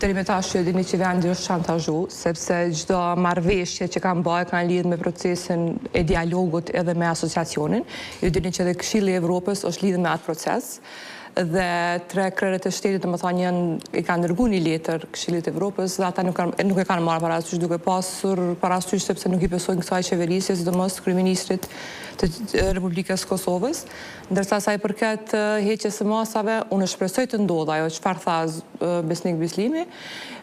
Deri me tash që dini që vendi është shantazhu, sepse çdo marrëveshje që kanë kanë lidhur me procesin e dialogut edhe me asociacionin. Ju dini që edhe Këshilli i Evropës është lidhur me atë proces dhe 3 krerët e shtetit i kanë dërguar një letër Këshillit të Evropës dhe ata nuk e kanë marrë parasysh duke pasur parasysh sepse nuk i besojnë kësaj qeverisje, sidomos kryeministrit të Republikës Kosovës. Ndërsa sa i përket heqjes së masave, unë shpresoj të ndodhë ajo çfarë tha Besnik Bislimi,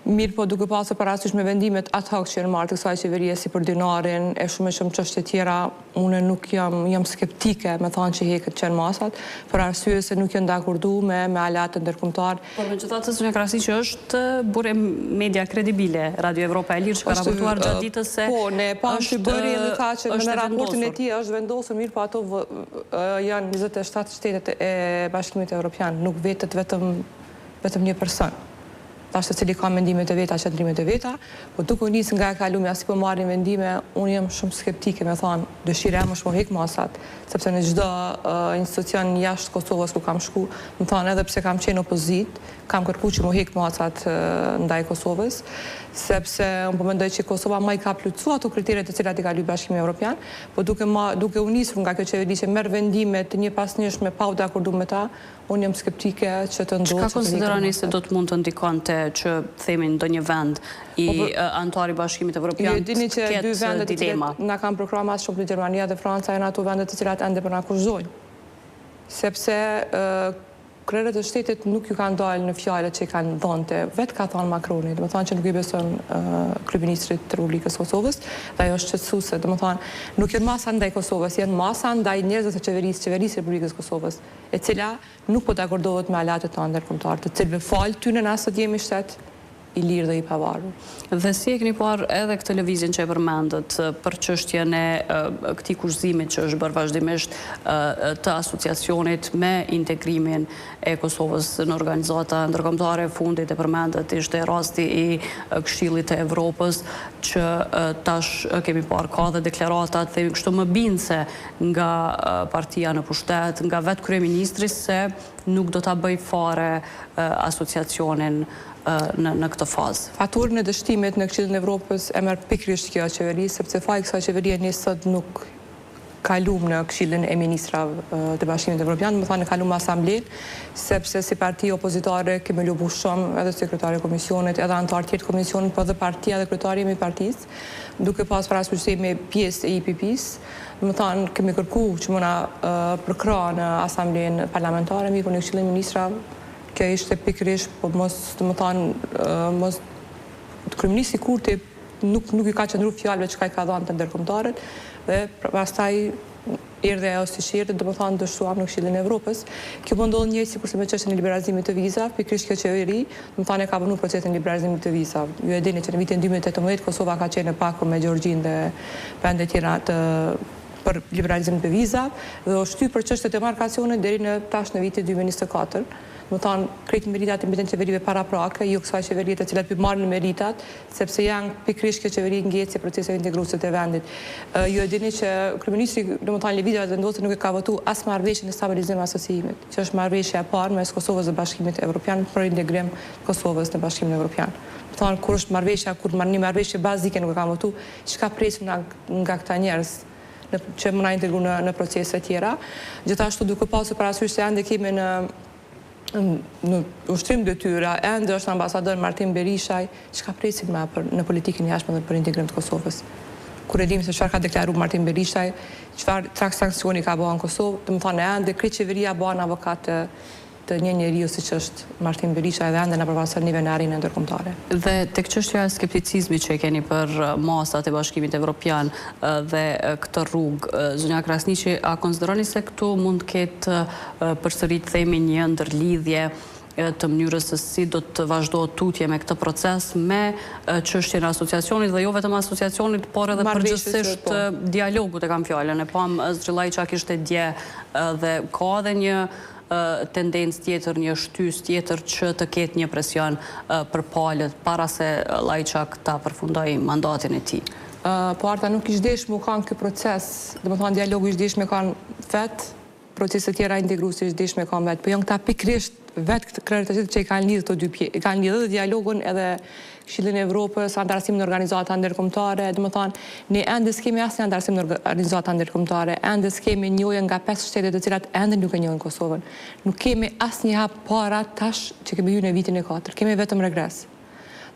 mirë po duke pasur parasysh me vendimet ad hoc që janë marrë të kësaj qeverie si për dinarin e shumë çështje tjera, unë nuk jam skeptike me thënë që heket qenë masat, për arsye se nuk janë dakordu me aleatët ndërkombëtar. Por megjithatë zonja Krasi që është burë media kredibile, Radio Evropa e Lirë që ka raportuar gjatë ditës se po, ne pamë bëri edhe tha që në raportin e tij është vendosur, mirë po ato janë 27 shtetet e Bashkimit Evropian, nuk vetet vetëm një person. Tash se cili ka mendimet e veta, qëndrimet e veta, po duke u nisë nga e kalumi as i po marrin vendime, unë jam shumë skeptike me thonë, dëshira më shmo hek masat, sepse në çdo institucion jashtë Kosovës ku kam shku, më thonë edhe pse kam qenë opozit, kam kërku që më hek masat ndaj Kosovës, sepse unë po mendoj që Kosova më i ka plotësuar ato kriteret të cilat i ka lyer Bashkimi Evropian, po duke u nisur nga kjo qeveri që merr vendime të njëpasnjëshme pa u dakorduar me ta, unë jam skeptike që të ndodhë. Çka konsideroni se do të mund të ndikonte që themin ndonjë vend i anëtar i Bashkimit Evropian të ketë dilema? Ju dini që 2 vendet të cilat na kanë proklamuar shumë Gjermania dhe Franca janë ato vende të cilat ende po na akuzojnë. Sepse krerët e shtetit nuk ju kanë dalë në fjalët që i kanë dhënë, vetë ka thënë Macroni, do të thonë që nuk i beson kryeministrit të Republikës Kosovës, dhe ajo është shqetësuese, do të thonë nuk janë masa ndaj Kosovës, janë masa ndaj njerëzve të qeverisë e Republikës Kosovës, e cila nuk po dakordohet me aleatët tonë ndërkombëtare, të cilëve fal tyne na sot jemi shtet i lirë dhe i pavarur. Dhe si e keni parë edhe këtë lëvizjen që e përmendët për çështjen e këtij kushëzimit që është bërë vazhdimisht të asociacionit me integrimin e Kosovës në organizata ndërkombëtare, fundit e përmendët ishte rasti i Këshillit të Evropës që tash kemi parë ka dhe deklaratat themi kështu më bindse nga partia në pushtet, nga vetë kryeministri se nuk do ta bëj fare asociacionin në këtë fazë. Faturën e dështimit në Këshillin e Evropës e merr pikërisht kjo qeveri, sepse faji kësaj qeverie sot nuk kalum në Këshillin e Ministrave të Bashkimit Evropian, më thanë kalum asamblen, sepse si parti opozitare kemi lubu shumë edhe sekretari komisionit, edhe anëtar tjerë komisionit, po dhe partia dhe kryetari jemi partisë, duke pas parasysh se jemi pjesë e IPP-s, më thanë kemi kërku që mëna përkra në asamblen parlamentare, mi po në Këshillin e Ministrave, kjo ishte pikërisht, po mos të më thanë, kryeministri Kurti nuk i ka qëndruar fjalëve që i ka dhënë të ndërkombëtarët dhe pastaj erdhi ajo si shirtë, do të thonë dështuam në Këshillin e Evropës. Kjo po ndodh njëjtë sikurse me çështjen e liberalizimit të vizave, pikërisht kjo qeveri, do të thonë ka punuar procesin e liberalizimit të vizave. Ju e dini që në vitin 2018 Kosova ka qenë në paku me Gjeorgjinë dhe vende tjera për liberalizimin të vizave dhe u shtyp për çështjet e markacionit deri në tash në vitin 2024. Më thonë, krejtë meritat e mbeten qeverive para prake, jo kësaj qeverie të cilat për marrë në meritat, sepse janë pikërisht kjo qeveri ngjecje proceseve integruese të vendit. Ju e dini që kryeministri, domethënë lëvizjet vendose nuk e ka votuar as marrëveshjen e stabilizimit asociimit, që është marrëveshja e parë mes Kosovës dhe Bashkimit Evropian për integrim Kosovës në Bashkimin Evropian. Më thonë, kur është marrëveshja, kur një marrëveshje bazike nuk e ka votuar, çka presim nga këta njerëz që më na integru në procese tjera. Gjithashtu duke pasur parasysh se ende kemi në ushtrim detyra, ende është ambasador Martin Berishaj, çka presim në politikën jashtme dhe për integrim të Kosovës. Kur e dim se çfarë ka deklaruar Martin Berishaj, çfarë sankcioni ka bërë në Kosovë, do të thonë ende krejt qeveria bën avokat të një njeriu siç është Martin Berisha edhe ende në përfaqëson nivel në arenën ndërkombëtare. Dhe tek çështja e skepticizmit që e keni për masat e Bashkimit Evropian dhe këtë rrugë, zonja Krasniqi, a konsideroni se këtu mund të ketë përsërit themi një ndërlidhje të mënyrës se si do të vazhdohet tutje me këtë proces me çështjen e asociacionit dhe jo vetëm asociacionit, por edhe përgjithsisht dialogut e kam fjalën. E pam Zxhillaj çka kishte dje dhe ka edhe një tendencë tjetër, një shtys tjetër që të ketë një presion për palët para se Lajçak ta përfundoj mandatin e tij. Po Arta nuk ishte desh më kanë ky proces, domethënë dialogu ishte desh me kanë vet, procese tjera integruese ishte desh me kanë vet, po janë këta pikërisht vetë krerët të që i kanë lidhë të dy pjesë, i kanë lidhë dhe dialogun edhe Këshillin e Evropës, antarësim në organizata ndërkombëtare, dhe më thonë, ne ende s'kemi asnjë antarësim në organizata ndërkombëtare, ende s'kemi njojën nga 5 shtetet të cilat ende nuk e njohin Kosovën. Nuk kemi asnjë hap para tash që kemi hyrë në vitin e 4, kemi vetëm regres.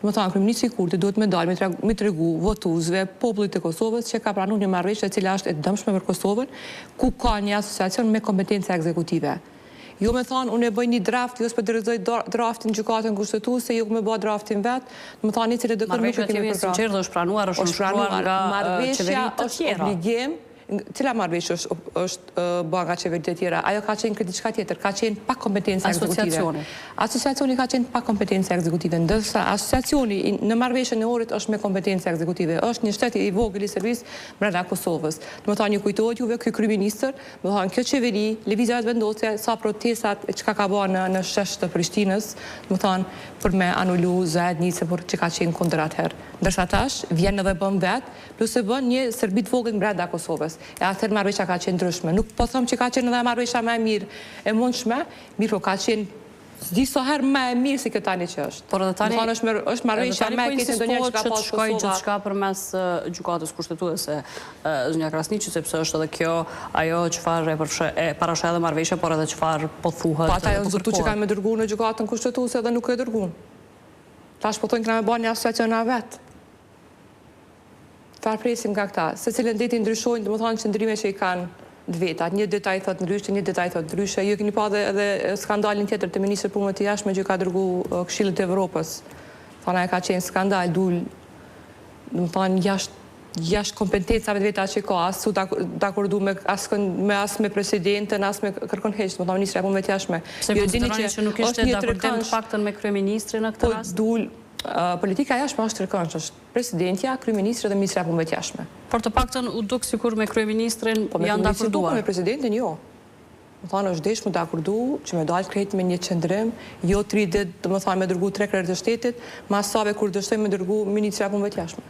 Dhe më thonë, kryeministri Kurti duhet me dalë, me tregu votuesve, popullit të Kosovës që ka pranuar një marrëveshje e cila është e dëmshme për Kosovën, ku ka një asociacion me kompetencë ekzekutive. Jo me thonë, unë e bëj një draft, jo s'pe dërëzoj draftin gjykatën kushtetuese, jo me bëj draftin vetë, më thonë një cilë e dëkër nuk e kemi përkra. Marrëveshja është pranuar, është shkruar nga qeveritë të tjera. Obligim, cila marrëveshje është bëha nga qeveritë të tjera? Ajo ka qenë këtë diçka tjetër, ka qenë pa kompetencë ekzekutive. Asociacioni ka qenë pa kompetencë ekzekutive, ndërsa asociacioni në marrëveshjen e Ohrit është me kompetencë ekzekutive. Është një shtet i vogël i servisë brenda Kosovës. Do të thonë, ju kujtohet juve ky kryeministër, do të thonë kjo qeveri, lëvizjet vendosje, sa protestat çka ka bërë në shesh të Prishtinës, do të thonë për me anulu zajednicë për që ka qenë kundër atëherë. Ndërsa tash vjen edhe bën vet, plus e bën një Serbi të vogël brenda Kosovës. E atëherë marrëveshja ka qenë ndryshme. Nuk po them që ka qenë edhe marrëveshja më e mirë e mundshme, mirë po ka qenë disa herë më e mirë se kjo tani që është. Por edhe tani është marrëveshja më e keqe ndonjëherë që ka pasur Kosova. Shkojë gjithçka përmes gjykatës kushtetuese Zonja Krasniqi, sepse është edhe kjo ajo çfarë e parashë edhe marrëveshja, por edhe çfarë po thuhet. Po ata janë zërtu që kanë me dërguar në gjykatën kushtetuese dhe nuk e dërguan. Tash po thonë që na me bën një asociacion na vet. Çfarë presim nga këta? Secilën deti ndryshojnë, domethënë qëndrime që i kanë të veta. Një detaj thot ndryshe, një detaj thot ndryshe. Ju keni pa edhe skandalin tjetër të ministrit punëve të jashtme që ka dërguar Këshillit të Evropës. Thana e ka qenë skandal, dul, domethënë jashtë kompetencave të veta që ka, as su dakordu me presidentën, as me kërkon heq, domethënë ministri e punëve të jashtme. Se konsideroni që nuk ishte dakordim të paktën me kryeministrin në këtë rast? Politika jashtme është trekëndshme, është presidentja, kryeministri dhe ministri e punëve të jashtme. Por të paktën u duk sikur me kryeministrin janë dakorduar. Me presidentin jo. Më thonë është desh më dakordu që me dalë krejt me një qëndrim, jo 3 ditë, më thonë me dërgu 3 krerë të shtetit, ma save kur dështoj me dërgu ministri e punëve të jashtme.